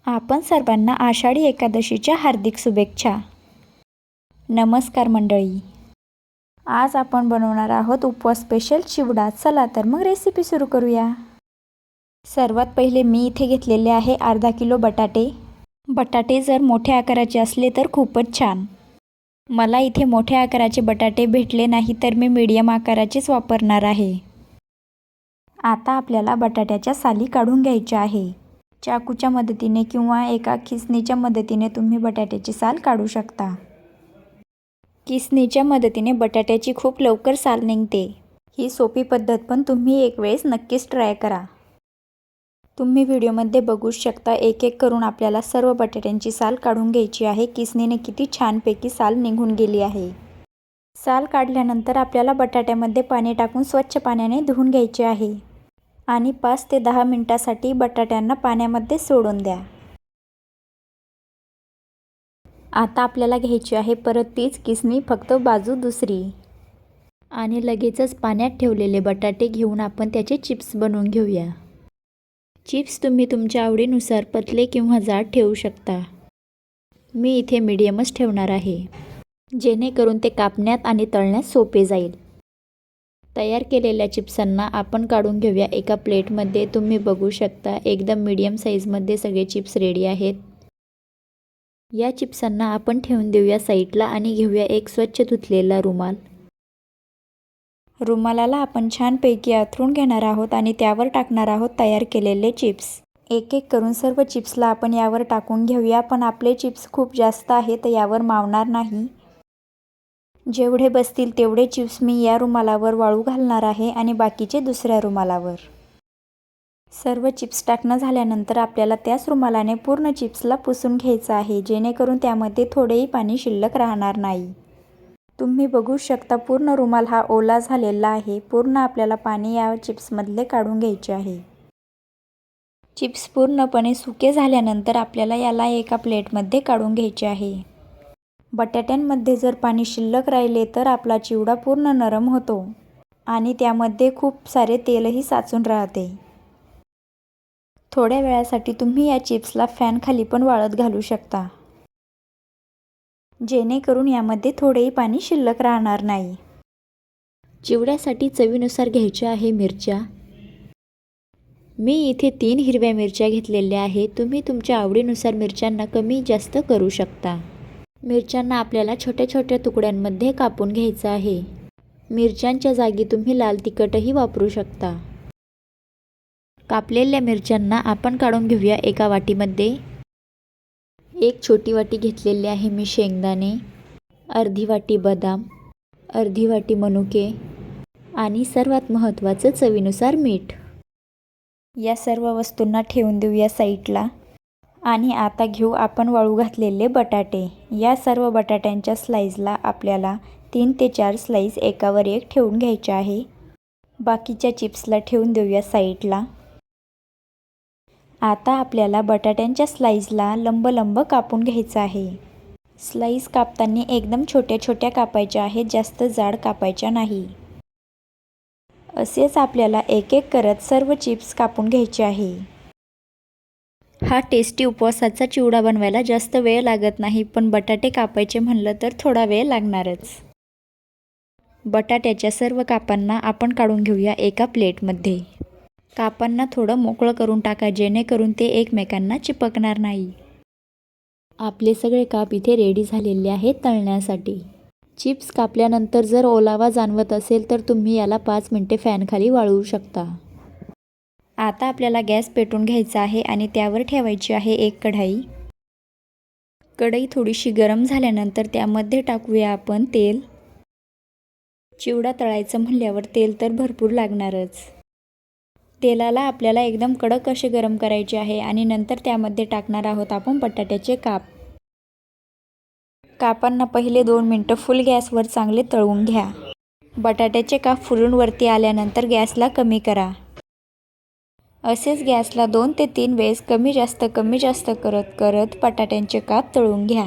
आपण सर्वांना आषाढी एकादशीच्या हार्दिक शुभेच्छा. नमस्कार मंडळी. आज आपण बनवणार आहोत उपवास स्पेशल चिवडा. चला तर मग रेसिपी सुरू करूया. सर्वात पहिले मी इथे घेतलेले आहे अर्धा किलो बटाटे. बटाटे जर मोठ्या आकाराचे असले तर खूपच छान. मला इथे मोठ्या आकाराचे बटाटे भेटले नाही तर मी मीडियम आकाराचेच वापरणार आहे. आता आपल्याला बटाट्याच्या साली काढून घ्यायच्या आहे. चाकूच्या मदतीने किंवा एका खिसणीच्या मदतीने तुम्ही बटाट्याची साल काढू शकता. खिसणीच्या मदतीने बटाट्याची खूप लवकर साल निघते. ही सोपी पद्धत पण तुम्ही एक वेळेस नक्कीच ट्राय करा. तुम्ही व्हिडिओमध्ये बघू शकता एक एक करून आपल्याला सर्व बटाट्यांची साल काढून घ्यायची आहे. खिसणीने किती छानपैकी साल निघून गेली आहे. साल काढल्यानंतर आपल्याला बटाट्यामध्ये पाणी टाकून स्वच्छ पाण्याने धुवून घ्यायचे आहे आणि 5 ते 10 मिनिटांसाठी बटाट्यांना पाण्यामध्ये सोडून द्या. आता आपल्याला घ्यायची आहे परत तीच किसणी, फक्त बाजू दुसरी. आणि लगेचच पाण्यात ठेवलेले बटाटे घेऊन आपण त्याचे चिप्स बनवून घेऊया. चिप्स तुम्ही तुमच्या आवडीनुसार पतले किंवा जाड ठेवू शकता. मी इथे मीडियमच ठेवणार आहे, जेणेकरून ते कापण्यात आणि तळण्यात सोपे जाईल. तयार केलेल्या चिप्सांना आपण काढून घेऊया एका प्लेटमध्ये. तुम्ही बघू शकता एकदम मीडियम साईजमध्ये सगळे चिप्स रेडी आहेत. या चिप्सांना आपण ठेवून देऊया साईडला आणि घेऊया एक स्वच्छ धुतलेला रुमाल. रुमालाला आपण छानपैकी अंथरून घेणार आहोत आणि त्यावर टाकणार आहोत तयार केलेले चिप्स. एक एक करून सर्व चिप्सला आपण यावर टाकून घेऊया. पण आपले चिप्स खूप जास्त आहेत, यावर मावणार नाही. जेवढे बसतील तेवढे चिप्स मी या रुमालावर वाळू घालणार आहे आणि बाकीचे दुसऱ्या रुमालावर. सर्व चिप्स टाकणं झाल्यानंतर आपल्याला त्याच रुमालाने पूर्ण चिप्सला पुसून घ्यायचं आहे, जेणेकरून त्यामध्ये थोडेही पाणी शिल्लक राहणार नाही. तुम्ही बघू शकता पूर्ण रुमाल हा ओला झालेला आहे. पूर्ण आपल्याला पाणी या चिप्समधले काढून घ्यायचे आहे. चिप्स पूर्णपणे सुके झाल्यानंतर आपल्याला याला एका प्लेटमध्ये काढून घ्यायचे आहे. बटाट्यांमध्ये जर पाणी शिल्लक राहिले तर आपला चिवडा पूर्ण नरम होतो आणि त्यामध्ये खूप सारे तेलही साचून राहते. थोड्या वेळासाठी तुम्ही या चिप्सला फॅन खाली पण वाळत घालू शकता, जेणेकरून यामध्ये थोडेही पाणी शिल्लक राहणार नाही. चिवड्यासाठी चवीनुसार घ्यायच्या आहे मिरच्या. मी इथे 3 हिरव्या मिरच्या घेतलेल्या आहे. तुम्ही तुमच्या आवडीनुसार मिरच्यांना कमी जास्त करू शकता. मिरच्यांना आपल्याला छोट्या छोट्या तुकड्यांमध्ये कापून घ्यायचं आहे. मिरच्यांच्या जागी तुम्ही लाल तिखटही वापरू शकता. कापलेल्या मिरच्यांना आपण काढून घेऊया एका वाटीमध्ये. एक छोटी वाटी घेतलेली आहे मी शेंगदाणे, अर्धी वाटी बदाम, अर्धी वाटी मनुके आणि सर्वात महत्त्वाचं चवीनुसार मीठ. या सर्व वस्तूंना ठेवून देऊया साईडला. आणि आता घेऊ आपण वाळू घातलेले बटाटे. या सर्व बटाट्यांच्या स्लाईसला आपल्याला 3 ते 4 स्लाईस एकावर एक ठेवून घ्यायचे आहे. बाकीच्या चिप्सला ठेवून देऊया साईडला. आता आपल्याला बटाट्यांच्या स्लाईसला लंब कापून घ्यायचं आहे. स्लाईस कापताना एकदम छोट्या छोट्या कापायच्या आहेत, जास्त जाड कापायच्या नाही. असेच आपल्याला एक एक करत सर्व चिप्स कापून घ्यायचे आहे. हा टेस्टी उपवासाचा चिवडा बनवायला जास्त वेळ लागत नाही, पण बटाटे कापायचे म्हणलं तर थोडा वेळ लागणारच. बटाट्याच्या सर्व कापांना आपण काढून घेऊया एका प्लेटमध्ये. कापांना थोडं मोकळं करून टाका, जेणेकरून ते एकमेकांना चिपकणार नाही. आपले सगळे काप इथे रेडी झालेले आहेत तळण्यासाठी. चिप्स कापल्यानंतर जर ओलावा जाणवत असेल तर तुम्ही याला 5 मिनिटे फॅनखाली वाळवू शकता. आता आपल्याला गॅस पेटवून घ्यायचा आहे आणि त्यावर ठेवायची आहे एक कढई. कढई थोडीशी गरम झाल्यानंतर त्यामध्ये टाकूया आपण तेल. चिवडा तळायचं म्हणल्यावर तेल तर भरपूर लागणारच. तेलाला आपल्याला एकदम कडक असे गरम करायचे आहे आणि नंतर त्यामध्ये टाकणार आहोत आपण बटाट्याचे काप. कापांना पहिले 2 मिनिटं फुल गॅसवर चांगले तळून घ्या. बटाट्याचे काप फुलून वरती आल्यानंतर गॅसला कमी करा. असेच गॅसला 2 ते 3 वेळेस कमी जास्त करत करत बटाट्यांचे काप तळून घ्या.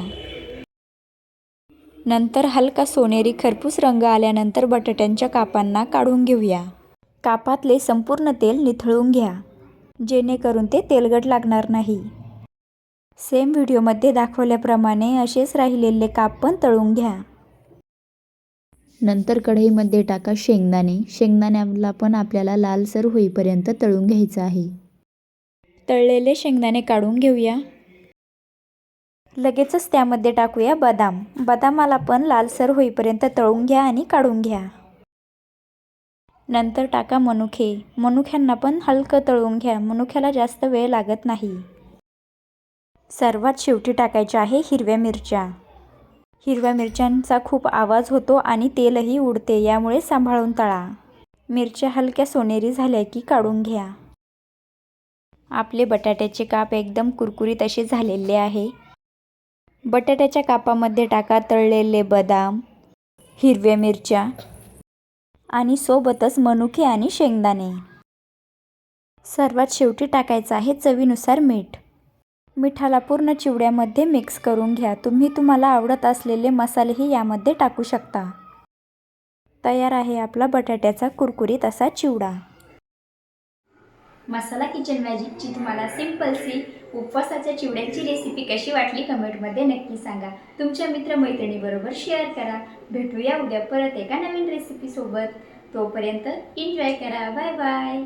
नंतर हलका सोनेरी खरपूस रंग आल्यानंतर बटाट्यांच्या कापांना काढून घेऊया. कापातले संपूर्ण तेल निथळून घ्या, जेणेकरून ते तेलकट लागणार नाही. सेम व्हिडिओमध्ये दाखवल्याप्रमाणे असेच राहिलेले काप पण तळून घ्या. नंतर कढईमध्ये टाका शेंगदाणे. शेंगदाण्याला पण आपल्याला लालसर होईपर्यंत तळून घ्यायचं आहे. तळलेले शेंगदाणे काढून घेऊया. लगेचच त्यामध्ये टाकूया बदाम. बदामाला पण लालसर होईपर्यंत तळून घ्या आणि काढून घ्या. नंतर टाका मनुके. मनुक्यांना पण हलकं तळून घ्या. मनुक्याला जास्त वेळ लागत नाही. सर्वात शेवटी टाकायच्या आहे हिरव्या मिरच्या. हिरव्या मिरच्यांचा खूप आवाज होतो आणि तेलही उडते, यामुळे सांभाळून तळा. मिरच्या हलक्या सोनेरी झाल्या की काढून घ्या. आपले बटाट्याचे काप एकदम कुरकुरीत असे झालेले आहे. बटाट्याच्या कापामध्ये टाका तळलेले बदाम, हिरव्या मिरच्या आणि सोबतच मनुके आणि शेंगदाणे. सर्वात शेवटी टाकायचं आहे चवीनुसार मीठ. मिठाला पूर्ण चिवड्यामध्ये मिक्स करून घ्या. तुम्हाला आवडत असलेले मसालेही यामध्ये टाकू शकता. तयार आहे आपला बटाट्याचा कुरकुरीत असा चिवडा. मसाला किचन मॅजिकची तुम्हाला सिंपलसी उपवासाच्या चिवड्यांची रेसिपी कशी वाटली कमेंटमध्ये नक्की सांगा. तुमच्या मित्रमैत्रिणीबरोबर शेअर करा. भेटूया उद्या परत एका नवीन रेसिपीसोबत. तोपर्यंत एन्जॉय करा. Bye bye.